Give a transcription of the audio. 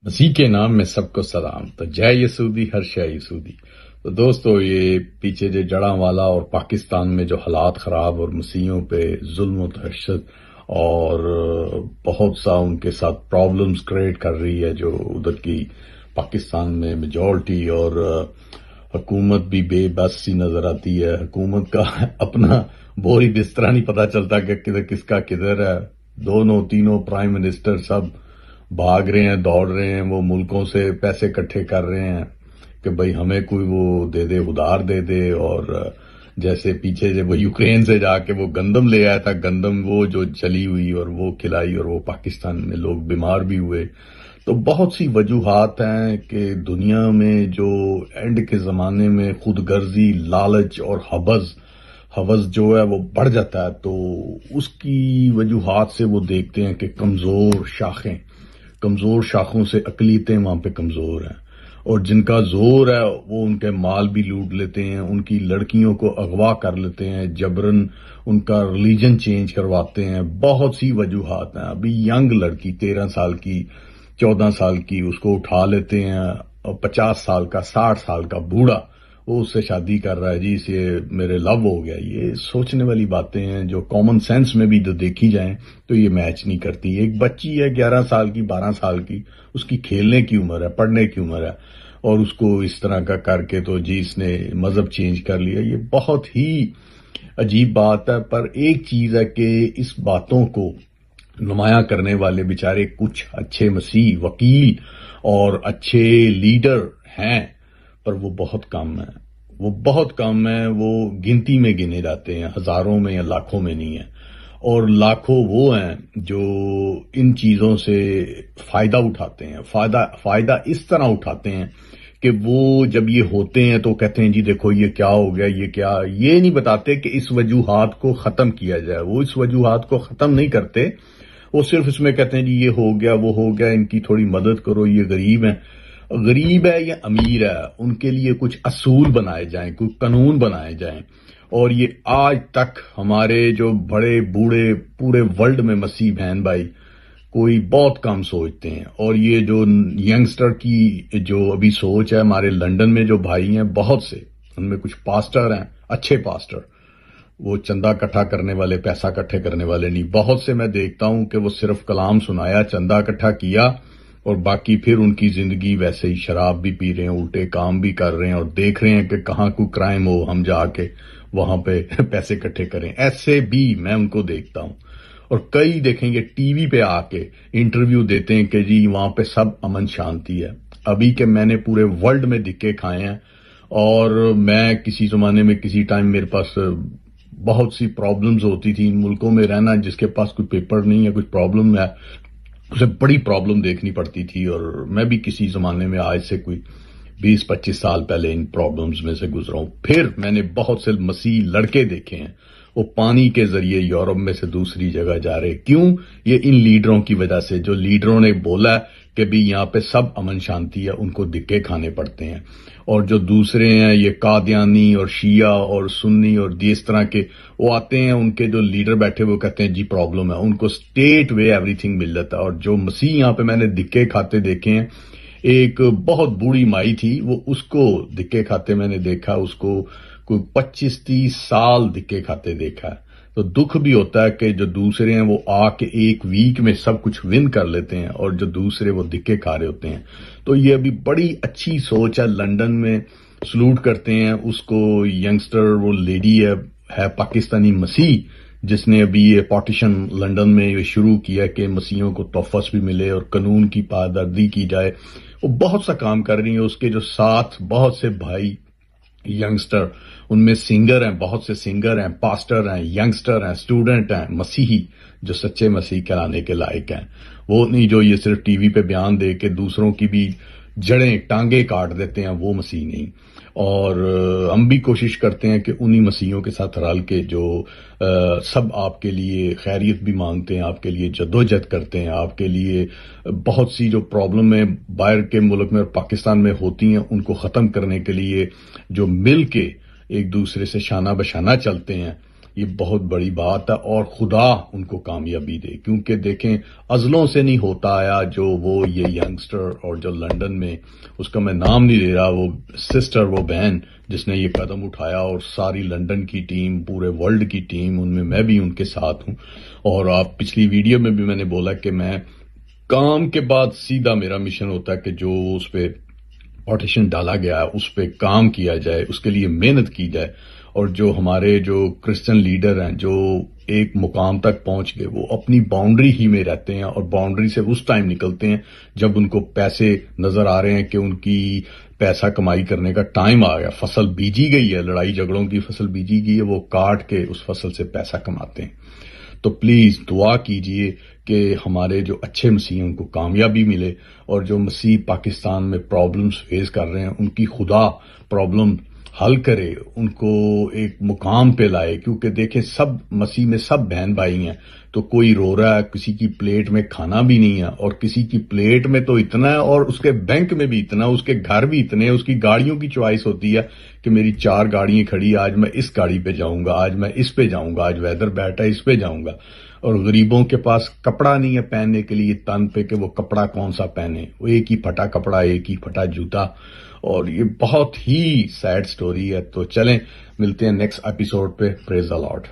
مسیح کے نام میں سب کو سلام۔ تو جے یسودی ہر شے یسودی۔ تو دوستو، یہ پیچھے جو جڑاں والا اور پاکستان میں جو حالات خراب اور مسیحیوں پہ ظلم و تشدد اور بہت سا ان کے ساتھ پرابلمز کریٹ کر رہی ہے، جو ادھر کی پاکستان میں میجورٹی اور حکومت بھی بے بس سی نظر آتی ہے۔ حکومت کا اپنا بوری بستر نہیں پتہ چلتا کہ کدھر کس کا کدھر ہے۔ دونوں تینوں پرائم منسٹر سب بھاگ رہے ہیں، دوڑ رہے ہیں، وہ ملکوں سے پیسے اکٹھے کر رہے ہیں کہ بھئی ہمیں کوئی وہ دے دے، ادھار دے دے۔ اور جیسے پیچھے جب وہ یوکرین سے جا کے وہ گندم لے آیا تھا، گندم وہ جو چلی ہوئی اور وہ کھلائی اور وہ پاکستان میں لوگ بیمار بھی ہوئے۔ تو بہت سی وجوہات ہیں کہ دنیا میں جو اینڈ کے زمانے میں خود غرضی، لالچ اور حوث جو ہے وہ بڑھ جاتا ہے، تو اس کی وجوہات سے وہ دیکھتے ہیں کہ کمزور شاخوں سے اقلیتیں وہاں پہ کمزور ہیں، اور جن کا زور ہے وہ ان کے مال بھی لوٹ لیتے ہیں، ان کی لڑکیوں کو اغوا کر لیتے ہیں، جبرن ان کا ریلیجن چینج کرواتے ہیں۔ بہت سی وجوہات ہیں۔ ابھی ینگ لڑکی 13 سال کی، 14 سال کی، اس کو اٹھا لیتے ہیں، اور 50 سال کا، 60 سال کا بوڑھا وہ اس سے شادی کر رہا ہے، جی سے میرے لو ہو گیا۔ یہ سوچنے والی باتیں ہیں جو کامن سینس میں بھی جو دیکھی جائیں تو یہ میچ نہیں کرتی۔ ایک بچی ہے 11 سال کی، 12 سال کی، اس کی کھیلنے کی عمر ہے، پڑھنے کی عمر ہے، اور اس کو اس طرح کا کر کے تو جی اس نے مذہب چینج کر لیا۔ یہ بہت ہی عجیب بات ہے۔ پر ایک چیز ہے کہ اس باتوں کو نمایاں کرنے والے بیچارے کچھ اچھے مسیح وکیل اور اچھے لیڈر ہیں، پر وہ بہت کم ہیں۔ وہ گنتی میں گنے جاتے ہیں، ہزاروں میں یا لاکھوں میں نہیں ہیں۔ اور لاکھوں وہ ہیں جو ان چیزوں سے فائدہ اٹھاتے ہیں۔ فائدہ اس طرح اٹھاتے ہیں کہ وہ جب یہ ہوتے ہیں تو کہتے ہیں جی دیکھو یہ کیا ہو گیا، یہ نہیں بتاتے کہ اس وجوہات کو ختم کیا جائے۔ وہ اس وجوہات کو ختم نہیں کرتے، وہ صرف اس میں کہتے ہیں جی یہ ہو گیا، وہ ہو گیا، ان کی تھوڑی مدد کرو، یہ غریب ہے یا امیر ہے، ان کے لیے کچھ اصول بنائے جائیں، کوئی قانون بنائے جائیں۔ اور یہ آج تک ہمارے جو بڑے بوڑھے پورے ورلڈ میں مسیح بہن بھائی کوئی بہت کم سوچتے ہیں۔ اور یہ جو ینگسٹر کی جو ابھی سوچ ہے، ہمارے لندن میں جو بھائی ہیں بہت سے، ان میں کچھ پاسٹر ہیں، اچھے پاسٹر، وہ چندہ اکٹھا کرنے والے، پیسہ اکٹھے کرنے والے نہیں۔ بہت سے میں دیکھتا ہوں کہ وہ صرف کلام سنایا، چندہ اکٹھا کیا، اور باقی پھر ان کی زندگی ویسے ہی شراب بھی پی رہے ہیں، الٹے کام بھی کر رہے ہیں، اور دیکھ رہے ہیں کہ کہاں کوئی کرائم ہو ہم جا کے وہاں پہ پیسے اکٹھے کریں۔ ایسے بھی میں ان کو دیکھتا ہوں۔ اور کئی دیکھیں گے ٹی وی پہ آ کے انٹرویو دیتے ہیں کہ جی وہاں پہ سب امن شانتی ہے۔ ابھی کہ میں نے پورے ورلڈ میں دھکے کھائے ہیں، اور میں کسی زمانے میں کسی ٹائم میرے پاس بہت سی پرابلمز ہوتی تھی ان ملکوں میں رہنا، جس کے پاس کوئی پیپر نہیں ہے، کچھ پرابلم ہے، اسے بڑی پرابلم دیکھنی پڑتی تھی۔ اور میں بھی کسی زمانے میں آج سے کوئی 20-25 سال پہلے ان پرابلمز میں سے گزرا ہوں۔ پھر میں نے بہت سے مسیح لڑکے دیکھے ہیں، وہ پانی کے ذریعے یورپ میں سے دوسری جگہ جا رہے۔ کیوں؟ یہ ان لیڈروں کی وجہ سے، جو لیڈروں نے بولا کہ بھی یہاں پہ سب امن شانتی ہے، ان کو دھکے کھانے پڑتے ہیں۔ اور جو دوسرے ہیں یہ قادیانی اور شیعہ اور سنی اور اس طرح کے، وہ آتے ہیں، ان کے جو لیڈر بیٹھے وہ کہتے ہیں جی پرابلم ہے، ان کو اسٹیٹ وے ایوری تھنگ مل جاتا ہے۔ اور جو مسیح یہاں پہ میں نے دھکے کھاتے دیکھے ہیں، ایک بہت بوڑھی مائی تھی، وہ اس کو دھکے کھاتے میں نے دیکھا، اس کو کوئی 25-30 سال دھکے کھاتے دیکھا ہے۔ تو دکھ بھی ہوتا ہے کہ جو دوسرے ہیں وہ آ کے ایک ویک میں سب کچھ ون کر لیتے ہیں، اور جو دوسرے وہ دھکے کھا رہے ہوتے ہیں۔ تو یہ ابھی بڑی اچھی سوچ ہے۔ لندن میں سلوٹ کرتے ہیں اس کو، ینگسٹر وہ لیڈی ہے پاکستانی مسیح، جس نے ابھی یہ پارٹیشن لندن میں یہ شروع کیا کہ مسیحوں کو تحفظ بھی ملے اور قانون کی پاسداری کی جائے۔ وہ بہت سا کام کر رہی ہیں۔ اس کے جو ساتھ بہت سے بھائی ینگسٹر، ان میں سنگر ہیں، بہت سے سنگر ہیں، پاسٹر ہیں، ینگسٹر ہیں، اسٹوڈنٹ ہیں، مسیحی جو سچے مسیح کہلانے کے لائق ہیں۔ وہ نہیں جو یہ صرف ٹی وی پہ بیان دے کے دوسروں کی بھی جڑیں ٹانگیں کاٹ دیتے ہیں، وہ مسیح نہیں۔ اور ہم بھی کوشش کرتے ہیں کہ انہی مسیحوں کے ساتھ رل کے جو سب آپ کے لیے خیریت بھی مانگتے ہیں، آپ کے لیے جدوجہد کرتے ہیں، آپ کے لیے بہت سی جو پرابلمیں باہر کے ملک میں اور پاکستان میں ہوتی ہیں ان کو ختم کرنے کے لیے جو مل کے ایک دوسرے سے شانہ بشانہ چلتے ہیں، یہ بہت بڑی بات ہے، اور خدا ان کو کامیابی دے، کیونکہ دیکھیں عضلوں سے نہیں ہوتا آیا جو وہ یہ ینگسٹر، اور جو لندن میں اس کا میں نام نہیں لے رہا، وہ سسٹر، وہ بہن جس نے یہ قدم اٹھایا، اور ساری لندن کی ٹیم، پورے ورلڈ کی ٹیم، ان میں بھی ان کے ساتھ ہوں۔ اور آپ پچھلی ویڈیو میں بھی میں نے بولا کہ میں کام کے بعد سیدھا میرا مشن ہوتا ہے کہ جو اس پہ پارٹیشن ڈالا گیا ہے اس پہ کام کیا جائے، اس کے لیے محنت کی جائے، اور جو ہمارے جو کرسچن لیڈر ہیں جو ایک مقام تک پہنچ گئے، وہ اپنی باؤنڈری ہی میں رہتے ہیں، اور باؤنڈری سے اس ٹائم نکلتے ہیں جب ان کو پیسے نظر آ رہے ہیں کہ ان کی پیسہ کمائی کرنے کا ٹائم آ گیا، فصل بیجی گئی ہے، لڑائی جھگڑوں کی فصل بیجی گئی ہے، وہ کاٹ کے اس فصل سے پیسہ کماتے ہیں۔ تو پلیز دعا کیجئے کہ ہمارے جو اچھے مسیح ہیں ان کو کامیابی ملے، اور جو مسیح پاکستان میں پرابلمز فیس کر رہے ہیں ان کی خدا پرابلم حل کرے، ان کو ایک مقام پہ لائے، کیونکہ دیکھیں سب مسیح میں سب بہن بھائی ہیں، تو کوئی رو رہا ہے، کسی کی پلیٹ میں کھانا بھی نہیں ہے، اور کسی کی پلیٹ میں تو اتنا ہے، اور اس کے بینک میں بھی اتنا، اس کے گھر بھی اتنے، اس کی گاڑیوں کی چوائس ہوتی ہے کہ میری 4 گاڑیاں کھڑی، آج میں اس گاڑی پہ جاؤں گا، آج میں اس پہ جاؤں گا، آج ویدر بیٹھا ہے اس پہ جاؤں گا۔ اور غریبوں کے پاس کپڑا نہیں ہے پہننے کے لیے تن پہ کہ وہ کپڑا کون سا پہنے، وہ ایک ہی پھٹا کپڑا، ایک ہی پھٹا جوتا، اور یہ بہت ہی سیڈ سٹوری ہے۔ تو چلیں ملتے ہیں نیکسٹ ایپیسوڈ پہ۔ پریز دی لارڈ۔